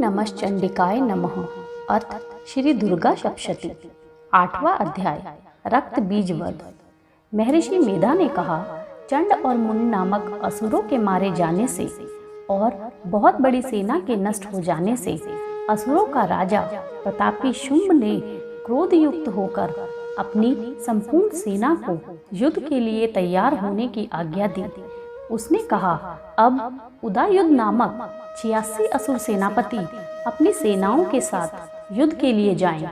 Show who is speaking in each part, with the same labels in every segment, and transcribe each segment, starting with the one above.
Speaker 1: नमश्चंडिकाय नमः। अर्थ श्री दुर्गा सप्तशती। 8वां अध्याय रक्त बीज वध। महर्षि मेधा ने कहा, चंड और मुंड नामक असुरों के मारे जाने से और बहुत बड़ी सेना के नष्ट हो जाने से असुरों का राजा प्रतापी शुंभ ने क्रोध युक्त होकर अपनी संपूर्ण सेना को युद्ध के लिए तैयार होने की आज्ञा दी। उसने कहा, अब उदययुध नामक 86 असुर सेनापति अपनी सेनाओं के साथ युद्ध के लिए जाएं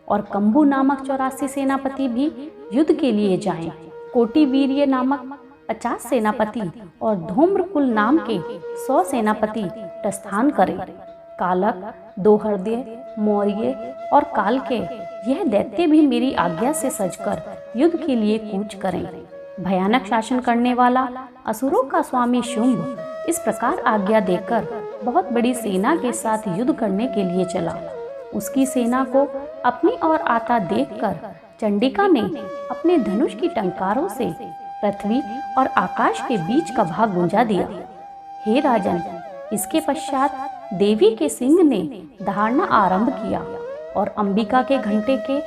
Speaker 1: और कंबु नामक 84 सेनापति भी युद्ध के लिए जाएं। कोटिवीर्य नामक 50 सेनापति और धूम्रकुल नाम के 100 सेनापति प्रस्थान करें। कालक, दोहृदय, मौर्य और कालके यह दैत्य भी मेरी आज्ञा से सजकर युद्ध के लिए कूच करें। भयानक शासन करने वाला असुरों का स्वामी शुंभ इस प्रकार आज्ञा देकर बहुत बड़ी सेना के साथ युद्ध करने के लिए चला। उसकी सेना को अपनी ओर आता देखकर चंडिका ने अपने धनुष की टंकारों से पृथ्वी और आकाश के बीच का भाग गुंजा दिया। हे राजन, इसके पश्चात देवी के सिंह ने दहाड़ना आरंभ किया और अंबिका के घंटे के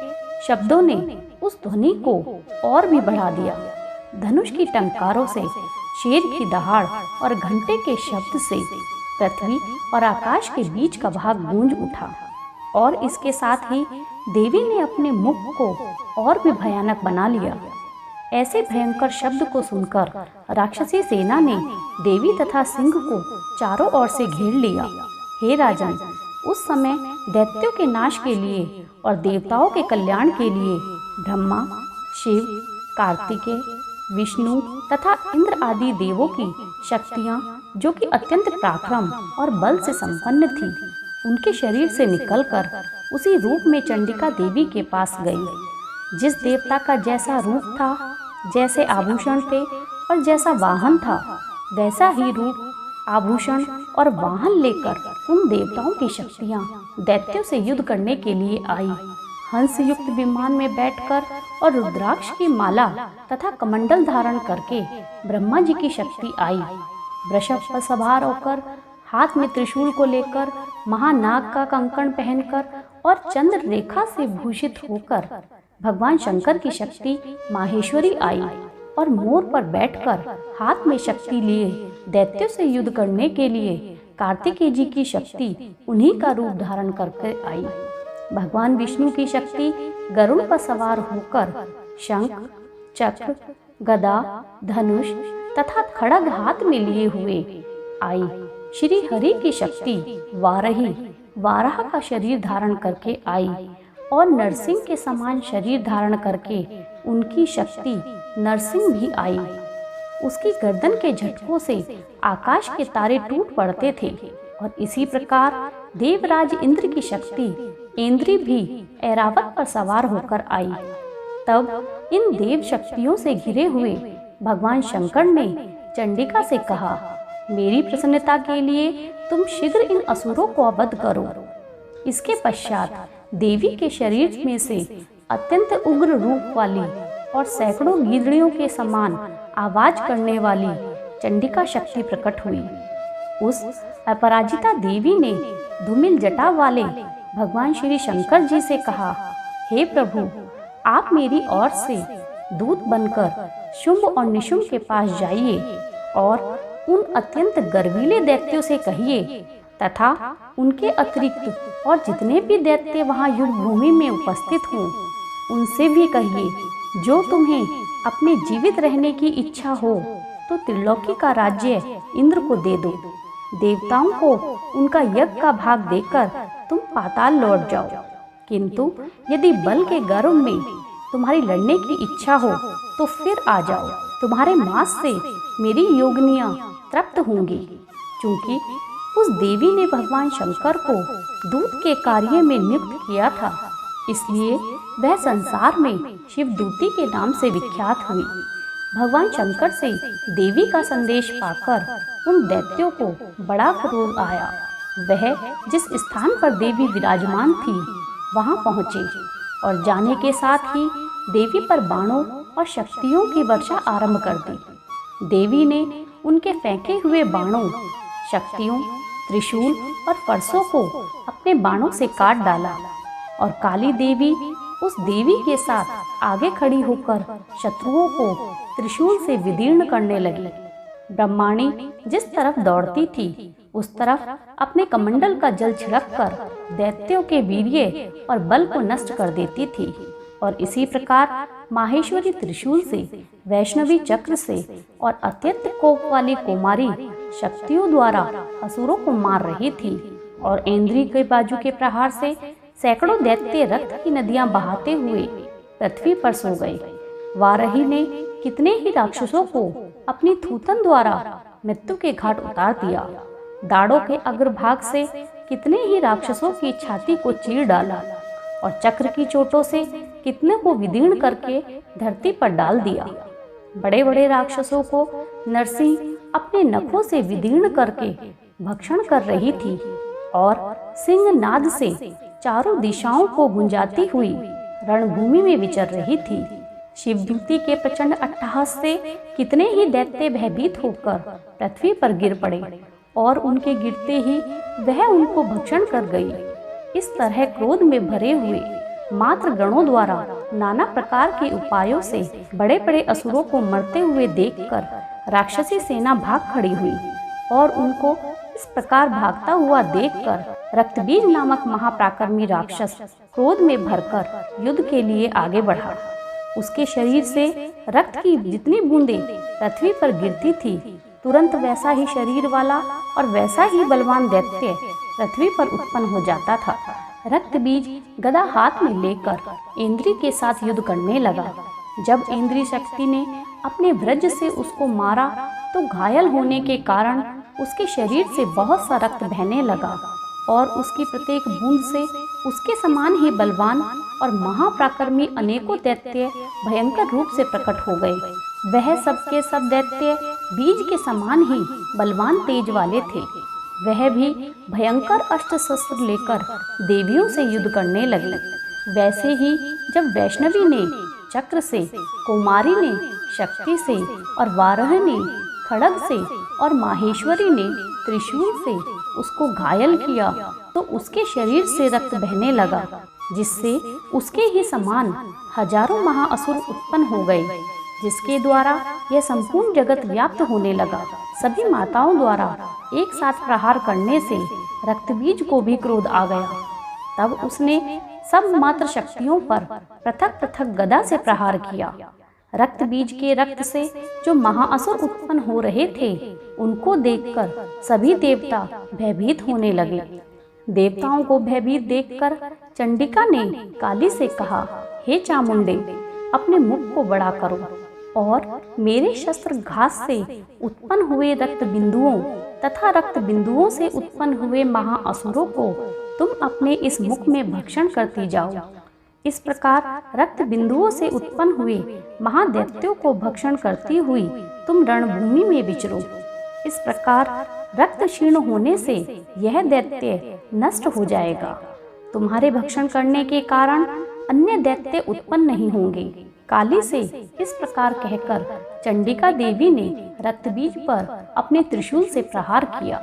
Speaker 1: शब्दों ने उस ध्वनि को और भी बढ़ा दिया। धनुष की टंकारों से, शेर की दहाड़ और घंटे के शब्द से पृथ्वी और आकाश के बीच का भाग गूंज उठा और इसके साथ ही देवी ने अपने मुख को और भी भयानक बना लिया। ऐसे भयंकर शब्द को सुनकर राक्षसी सेना ने देवी तथा सिंह को चारों ओर से घेर लिया। हे राजन, उस समय दैत्यों के नाश के लिए और देवताओं के कल्याण के लिए ब्रह्मा, शिव, कार्तिकेय, विष्णु तथा इंद्र आदि देवों की शक्तियां, जो कि अत्यंत पराक्रम और बल से संपन्न थी, उनके शरीर से निकलकर उसी रूप में चंडिका देवी के पास गई। जिस देवता का जैसा रूप था, जैसे आभूषण थे और जैसा वाहन था, वैसा ही रूप, आभूषण और वाहन लेकर उन देवताओं की शक्तियां दैत्यों से युद्ध करने के लिए आई। हंस युक्त विमान में बैठकर और रुद्राक्ष की माला तथा कमंडल धारण करके ब्रह्मा जी की शक्ति आई। वृषभ पर सवार होकर, हाथ में त्रिशूल को लेकर, महानाग का कंकण पहनकर और चंद्र रेखा से भूषित होकर भगवान शंकर की शक्ति माहेश्वरी आई और मोर पर बैठकर हाथ में शक्ति लिए दैत्यों से युद्ध करने के लिए कार्तिकेय जी की शक्ति उन्हीं का रूप धारण करके आई। भगवान विष्णु की शक्ति गरुड़ पर सवार होकर शंख, चक्र, गदा, धनुष तथा खड्ग हाथ में लिए हुए आई। श्री हरि की शक्ति वाराही, वाराह का शरीर धारण करके आई और नरसिंह के समान शरीर धारण करके उनकी शक्ति नरसिंह भी आई। उसकी गर्दन के झटकों से आकाश के तारे टूट पड़ते थे और इसी प्रकार देवराज इंद्र की शक्ति इंद्री भी ऐरावत पर सवार होकर आई। तब इन देव शक्तियों से घिरे हुए भगवान शंकर ने चंडिका से कहा, मेरी प्रसन्नता के लिए तुम शीघ्र इन असुरों को वध करो। इसके पश्चात देवी के शरीर में से अत्यंत उग्र रूप वाली और सैकड़ों गीदड़ियों के समान आवाज करने वाली चंडिका शक्ति प्रकट हुई। उस अपराजिता देवी ने धूमिल जटा वाले भगवान श्री शंकर जी से कहा, हे प्रभु, आप मेरी ओर से दूत बनकर शुंभ और निशुंभ के पास जाइए और उन अत्यंत गर्वीले दैत्यों से कहिए तथा उनके अतिरिक्त और जितने भी दैत्य वहां युद्ध भूमि में उपस्थित हों, उनसे भी कहिए, जो तुम्हें अपने जीवित रहने की इच्छा हो तो त्रिलोकी का राज्य इंद्र को दे दो। देवताओं को उनका यज्ञ का भाग देकर तुम पाताल लौट जाओ, किंतु यदि बल के गर्व में तुम्हारी लड़ने की इच्छा हो तो फिर आ जाओ। तुम्हारे मांस से मेरी योगिनियां तृप्त होंगी। क्योंकि उस देवी ने भगवान शंकर को दूत के कार्य में नियुक्त किया था, इसलिए वह संसार में शिवदूती के नाम से विख्यात हुई। भगवान शंकर से देवी का संदेश पाकर उन दैत्यों को बड़ा क्रोध आया। वह जिस स्थान पर देवी विराजमान थी वहां पहुंचे और जाने के साथ ही देवी पर बाणों और शक्तियों की वर्षा आरंभ कर दी। देवी ने उनके फेंके हुए बाणों, शक्तियों, त्रिशूल और फरसों को अपने बाणों से काट डाला और काली देवी उस देवी के साथ आगे खड़ी होकर शत्रुओं को त्रिशूल से विदीर्ण करने लगी। ब्रह्माणी जिस तरफ दौड़ती थी उस तरफ अपने कमंडल का जल छिड़ककर दैत्यों के वीर्य और बल को नष्ट कर देती थी। और इसी प्रकार माहेश्वरी त्रिशूल से, वैष्णवी चक्र से और अत्यंत कोप वाली कुमारी शक्तियों द्वारा असुरों को मार रही थी। और इंद्री के बाजू के प्रहार से सैकड़ों दैत्य रक्त की नदियां बहाते हुए पृथ्वी पर सो गए। वाराही ने कितने ही राक्षसों को अपनी थूथन द्वारा मृत्यु के घाट उतार दिया। दाढ़ों के अग्रभाग से कितने ही राक्षसों की छाती को चीर डाला और चक्र की चोटों से कितने को विदीर्ण करके धरती पर डाल दिया। बड़े बड़े राक्षसों को नरसिंह अपने नखों से विदीर्ण करके भक्षण कर रही थी और सिंह नाद से चारों दिशाओं को गुंजाती हुई रणभूमि में विचर रही थी। शिवदूती के प्रचंड अट्टहास से कितने ही दैत्य भयभीत होकर पृथ्वी पर गिर पड़े और उनके गिरते ही वह उनको भक्षण कर गई। इस तरह क्रोध में भरे हुए मात्र गणों द्वारा नाना प्रकार के उपायों से बड़े बड़े असुरों को मरते हुए देखकर राक्षसी सेना भाग खड़ी हुई और उनको इस प्रकार भागता हुआ देखकर रक्तबीज नामक महापराक्रमी राक्षस क्रोध में भरकर युद्ध के लिए आगे बढ़ा। उसके शरीर से रक्त की जितनी बूंदें पृथ्वी पर गिरती थी, तुरंत वैसा ही शरीर वाला और वैसा ही बलवान दैत्य पृथ्वी पर उत्पन्न हो जाता था। रक्तबीज गदा हाथ में लेकर इंद्री के साथ युद्ध करने लगा। जब इंद्री शक्ति ने अपने वज्र से उसको मारा तो घायल होने के कारण उसके शरीर से बहुत सा रक्त बहने लगा और उसकी प्रत्येक बूंद से उसके समान ही बलवान और महापराक्रमी अनेकों दैत्य भयंकर रूप से प्रकट हो गए। वह सबके सब दैत्य बीज के समान ही बलवान तेज वाले थे। वह भी भयंकर अस्त्र शस्त्र लेकर देवियों से युद्ध करने लगे। वैसे ही जब वैष्णवी ने चक्र से, कुमारी ने शक्ति से और वाराह ने खड्ग से और माहेश्वरी ने त्रिशूल से उसको घायल किया तो उसके शरीर से रक्त बहने लगा, जिससे उसके ही समान हजारों महाअसुर उत्पन्न हो गए, जिसके द्वारा यह संपूर्ण जगत व्याप्त होने लगा। सभी माताओं द्वारा एक साथ प्रहार करने से रक्तबीज को भी क्रोध आ गया। तब उसने सब मात्र शक्तियों पर पृथक पृथक गदा से प्रहार किया। रक्तबीज के रक्त से जो महाअसुर उत्पन्न हो रहे थे उनको देखकर सभी देवता भयभीत होने लगे। देवताओं को भयभीत देखकर चंडिका ने काली से कहा, हे चामुंडे, अपने मुख को बड़ा करो और मेरे शस्त्र घास से उत्पन्न हुए रक्त बिंदुओं तथा रक्त बिंदुओं से उत्पन्न हुए महाअसुरों को तुम अपने इस मुख में भक्षण करती जाओ। इस प्रकार रक्त बिंदुओं से उत्पन्न हुए महादैत्यों को भक्षण करती हुई तुम रणभूमि में विचरो। इस प्रकार रक्त क्षीण होने से यह दैत्य नष्ट हो जाएगा। तुम्हारे भक्षण करने के कारण अन्य दैत्य उत्पन्न नहीं होंगे। काली से इस प्रकार कहकर चंडिका देवी ने रक्तबीज पर अपने त्रिशूल से प्रहार किया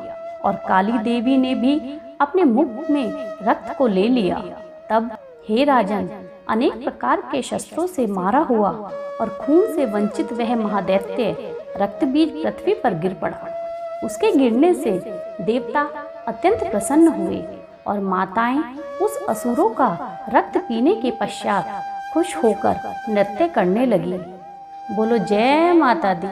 Speaker 1: और काली देवी ने भी अपने मुख में रक्त को ले लिया। तब हे राजन, अनेक प्रकार के शस्त्रों से मारा हुआ और खून से वंचित वह महादैत्य रक्तबीज पृथ्वी पर गिर पड़ा। उसके गिरने से देवता अत्यंत प्रसन्न हुए और माताएं उस असुरों का रक्त पीने के पश्चात खुश होकर नृत्य करने लगी। बोलो जय माता दी।